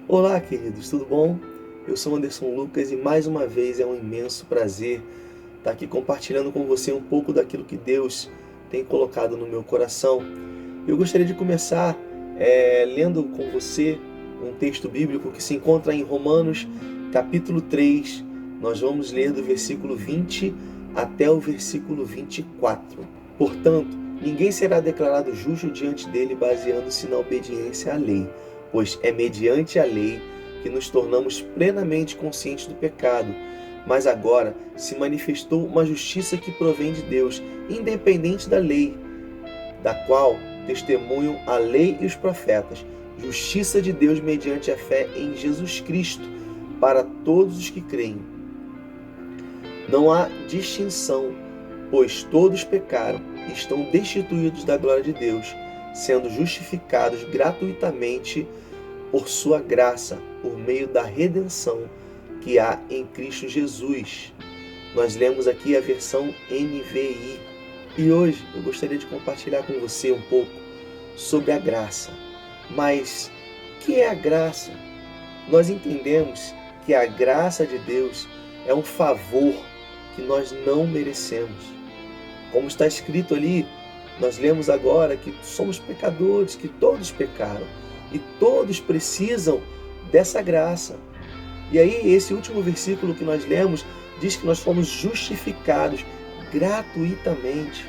Olá, queridos, tudo bom? Eu sou Anderson Lucas e mais uma vez é um imenso prazer estar aqui compartilhando com você um pouco daquilo que Deus tem colocado no meu coração. Eu gostaria de começar lendo com você um texto bíblico que se encontra em Romanos, capítulo 3. Nós vamos ler do versículo 20 até o versículo 24. Portanto, ninguém será declarado justo diante dele baseando-se na obediência à lei, pois é mediante a lei que nos tornamos plenamente conscientes do pecado. Mas agora se manifestou uma justiça que provém de Deus, independente da lei, da qual testemunham a lei e os profetas, justiça de Deus mediante a fé em Jesus Cristo, para todos os que creem. Não há distinção, pois todos pecaram e estão destituídos da glória de Deus, sendo justificados gratuitamente por sua graça, por meio da redenção que há em Cristo Jesus. Nós lemos aqui a versão NVI. E hoje eu gostaria de compartilhar com você um pouco sobre a graça. Mas o que é a graça? Nós entendemos que a graça de Deus é um favor que nós não merecemos. Como está escrito ali, nós lemos agora que somos pecadores, que todos pecaram e todos precisam dessa graça. E aí esse último versículo que nós lemos diz que nós fomos justificados gratuitamente.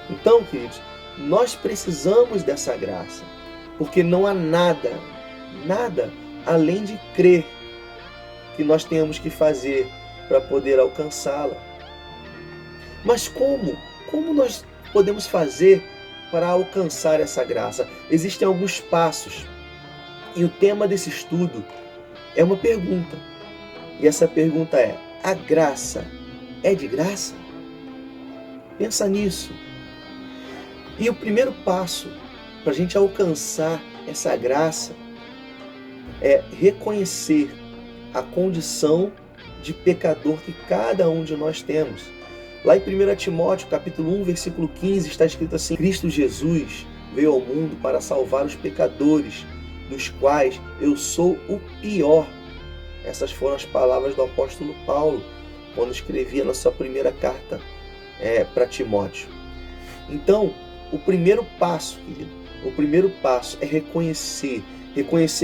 Então, queridos, nós precisamos dessa graça, porque não há nada além de crer que nós temos que fazer para poder alcançá-la. Mas como? Como nós podemos fazer para alcançar essa graça? Existem alguns passos. E o tema desse estudo é uma pergunta. E essa pergunta é: a graça é de graça? Pensa nisso. E o primeiro passo para a gente alcançar essa graça é reconhecer a condição de pecador que cada um de nós temos. Lá em 1 Timóteo, capítulo 1, versículo 15, está escrito assim: Cristo Jesus veio ao mundo para salvar os pecadores, dos quais eu sou o pior. Essas foram as palavras do apóstolo Paulo, quando escrevia na sua primeira carta para Timóteo. Então, o primeiro passo, querido, o primeiro passo é reconhecer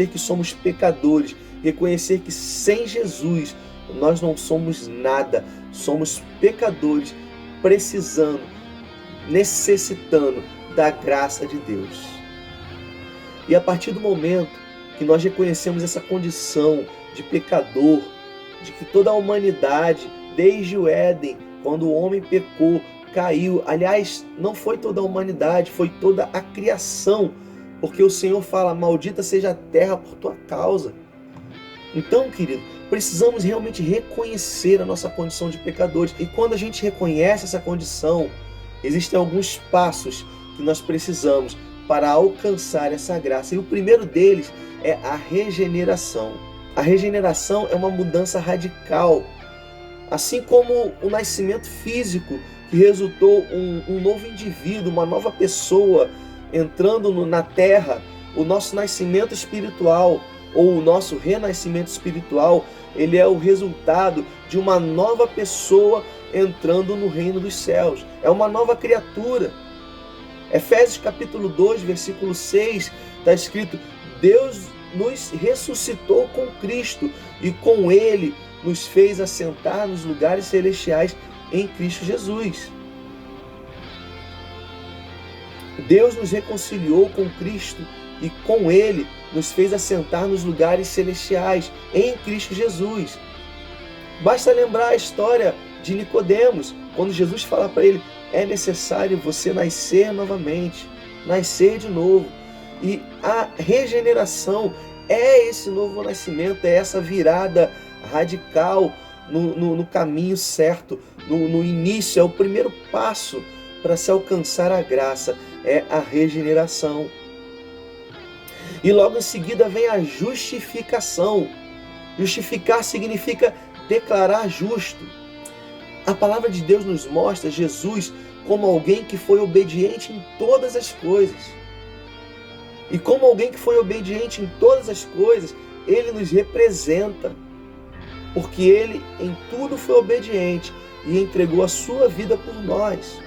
que somos pecadores, reconhecer que sem Jesus nós não somos nada, somos pecadores, precisando, necessitando da graça de Deus. E a partir do momento que nós reconhecemos essa condição de pecador, de que toda a humanidade, desde o Éden, quando o homem pecou, caiu, aliás, não foi toda a humanidade, foi toda a criação, porque o Senhor fala: maldita seja a terra por tua causa. Então, querido, precisamos realmente reconhecer a nossa condição de pecadores. E quando a gente reconhece essa condição, existem alguns passos que nós precisamos para alcançar essa graça. E o primeiro deles é a regeneração. A regeneração é uma mudança radical. Assim como o nascimento físico, que resultou um novo indivíduo, uma nova pessoa entrando na terra, o nosso nascimento espiritual, ou o nosso renascimento espiritual, ele é o resultado de uma nova pessoa entrando no reino dos céus. É uma nova criatura. Efésios capítulo 2, versículo 6, está escrito: Deus nos ressuscitou com Cristo e com Ele nos fez assentar nos lugares celestiais em Cristo Jesus. Deus nos reconciliou com Cristo e com Ele nos fez assentar nos lugares celestiais em Cristo Jesus. Basta lembrar a história de Nicodemos, quando Jesus fala para ele: é necessário você nascer novamente, nascer de novo. E a regeneração é esse novo nascimento, é essa virada radical no caminho certo, no início, é o primeiro passo para se alcançar a graça, é a regeneração. E logo em seguida vem a justificação. Justificar significa declarar justo. A palavra de Deus nos mostra Jesus como alguém que foi obediente em todas as coisas. E como alguém que foi obediente em todas as coisas, ele nos representa. Porque ele em tudo foi obediente e entregou a sua vida por nós.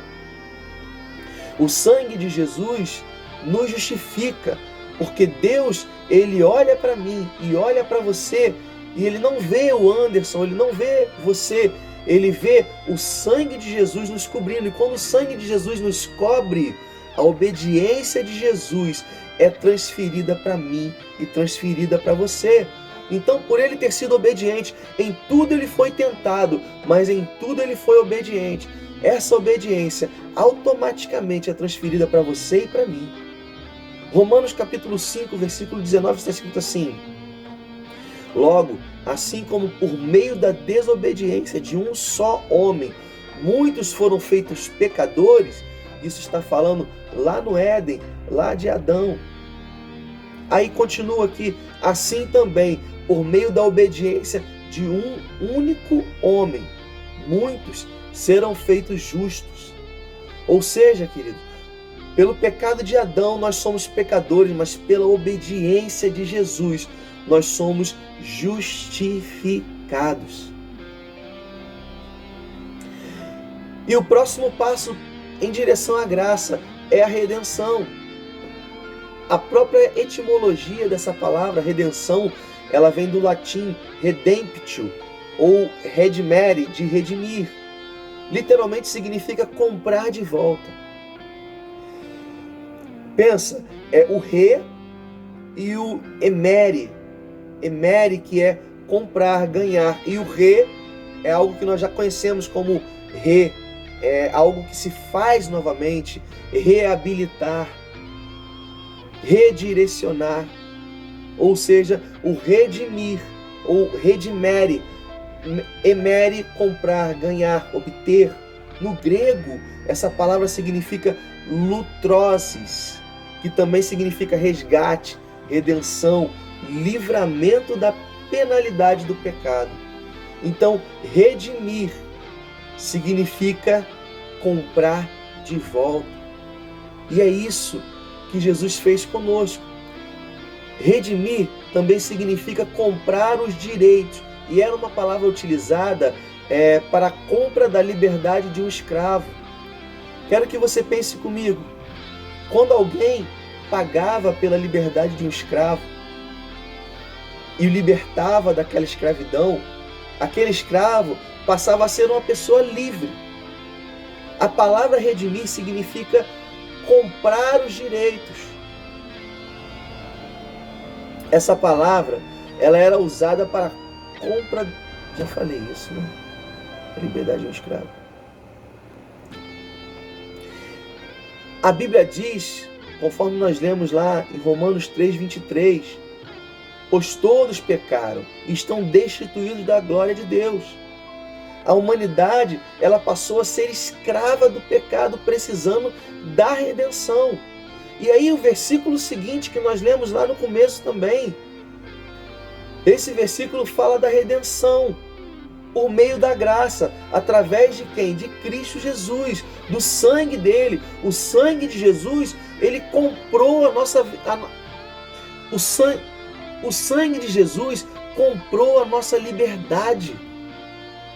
O sangue de Jesus nos justifica, porque Deus, ele olha para mim e olha para você, e ele não vê o Anderson, ele não vê você, ele vê o sangue de Jesus nos cobrindo. E quando o sangue de Jesus nos cobre, a obediência de Jesus é transferida para mim e transferida para você. Então, por ele ter sido obediente, em tudo ele foi tentado, mas em tudo ele foi obediente. Essa obediência automaticamente é transferida para você e para mim. Romanos capítulo 5, versículo 19 está escrito assim: logo, assim como por meio da desobediência de um só homem, muitos foram feitos pecadores, isso está falando lá no Éden, lá de Adão. Aí continua aqui, assim também, por meio da obediência de um único homem, muitos serão feitos justos. Ou seja, querido, pelo pecado de Adão nós somos pecadores, mas pela obediência de Jesus nós somos justificados. E o próximo passo em direção à graça é a redenção. A própria etimologia dessa palavra, redenção, ela vem do latim redemptio, ou redimere, de redimir. Literalmente significa comprar de volta. Pensa, é o re e o emere. Emere, que é comprar, ganhar. E o re é algo que nós já conhecemos como re. É algo que se faz novamente, reabilitar, redirecionar. Ou seja, o redimir, ou redimere. Emere, comprar, ganhar, obter. No grego, essa palavra significa lutrosis, que também significa resgate, redenção, livramento da penalidade do pecado. Então, redimir significa comprar de volta. E é isso que Jesus fez conosco. Redimir também significa comprar os direitos. E era uma palavra utilizada para a compra da liberdade de um escravo. Quero que você pense comigo. Quando alguém pagava pela liberdade de um escravo e o libertava daquela escravidão, aquele escravo passava a ser uma pessoa livre. A palavra redimir significa comprar os direitos. Essa palavra, ela era usada para compra, já falei isso, né? A liberdade de um escravo. A Bíblia diz, conforme nós lemos lá em Romanos 3:23, pois todos pecaram e estão destituídos da glória de Deus. A humanidade, ela passou a ser escrava do pecado, precisando da redenção. E aí o versículo seguinte que nós lemos lá no começo também, esse versículo fala da redenção por meio da graça, através de quem? De Cristo Jesus, do sangue dele. O sangue de Jesus, ele comprou a nossa o sangue de Jesus comprou a nossa liberdade.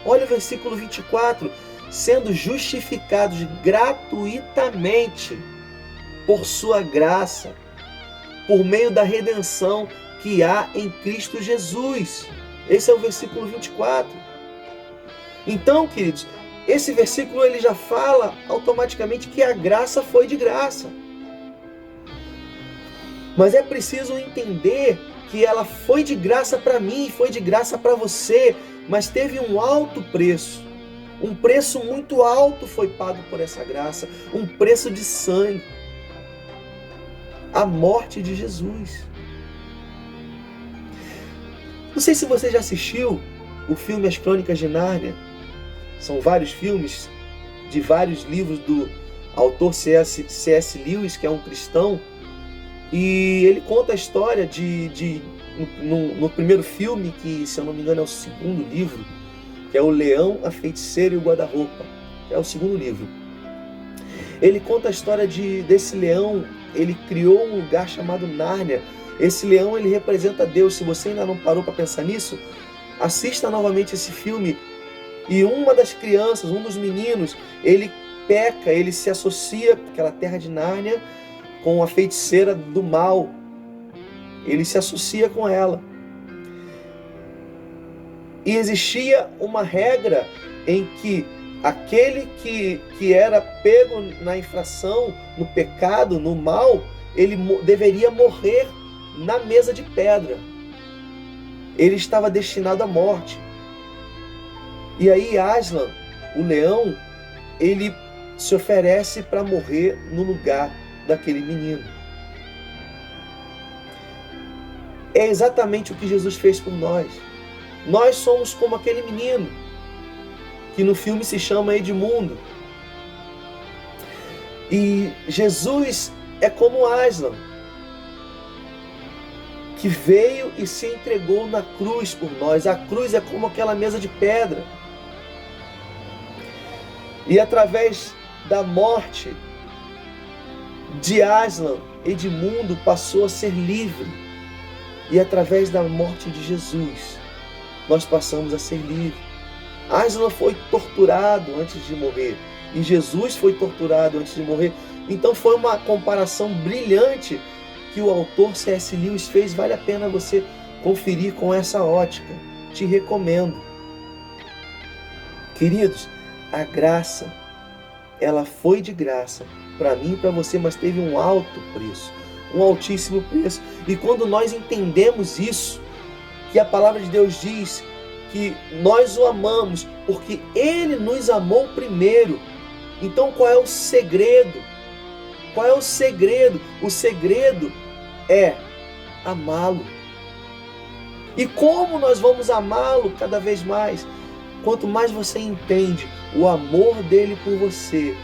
Olha o versículo 24, sendo justificados gratuitamente por sua graça, por meio da redenção que há em Cristo Jesus. Esse é o versículo 24. Então, queridos, esse versículo ele já fala automaticamente que a graça foi de graça. Mas é preciso entender que ela foi de graça para mim, foi de graça para você, mas teve um alto preço. Um preço muito alto foi pago por essa graça, um preço de sangue. A morte de Jesus. Não sei se você já assistiu o filme As Crônicas de Nárnia. São vários filmes de vários livros do autor C.S. Lewis, que é um cristão. E ele conta a história no primeiro filme, que se eu não me engano é o segundo livro, que é O Leão, a Feiticeira e o Guarda-Roupa. É o segundo livro. Ele conta a história desse leão. ele criou um lugar chamado Nárnia. Esse leão, ele representa Deus. Se você ainda não parou para pensar nisso, assista novamente esse filme. E uma das crianças, um dos meninos, ele peca, ele se associa com aquela terra de Nárnia, com a feiticeira do mal. Ele se associa com ela. E existia uma regra em que aquele que era pego na infração, no pecado, no mal, ele deveria morrer na mesa de pedra. Ele estava destinado à morte. E aí Aslan, o leão, ele se oferece para morrer no lugar daquele menino. É exatamente o que Jesus fez por nós. Nós somos como aquele menino, que no filme se chama Edmundo. E Jesus é como Aslan, que veio e se entregou na cruz por nós. A cruz é como aquela mesa de pedra. E através da morte de Aslan, Edmundo passou a ser livre. E através da morte de Jesus, nós passamos a ser livres. Aslan foi torturado antes de morrer. E Jesus foi torturado antes de morrer. Então foi uma comparação brilhante que o autor C.S. Lewis fez. Vale a pena você conferir com essa ótica. Te recomendo. Queridos, a graça, ela foi de graça para mim e para você, mas teve um alto preço, um altíssimo preço. E quando nós entendemos isso, que a palavra de Deus diz que nós o amamos porque Ele nos amou primeiro. Então qual é o segredo? Qual é o segredo? O segredo é amá-lo. E como nós vamos amá-lo cada vez mais? Quanto mais você entende o amor dele por você,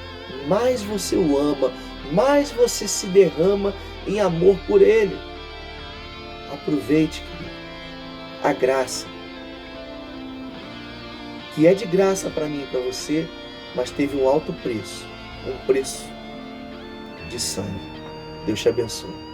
mais você o ama, mais você se derrama em amor por ele. Aproveite, querido, a graça, que é de graça para mim e para você, mas teve um alto preço, um preço de sangue. Deus te abençoe.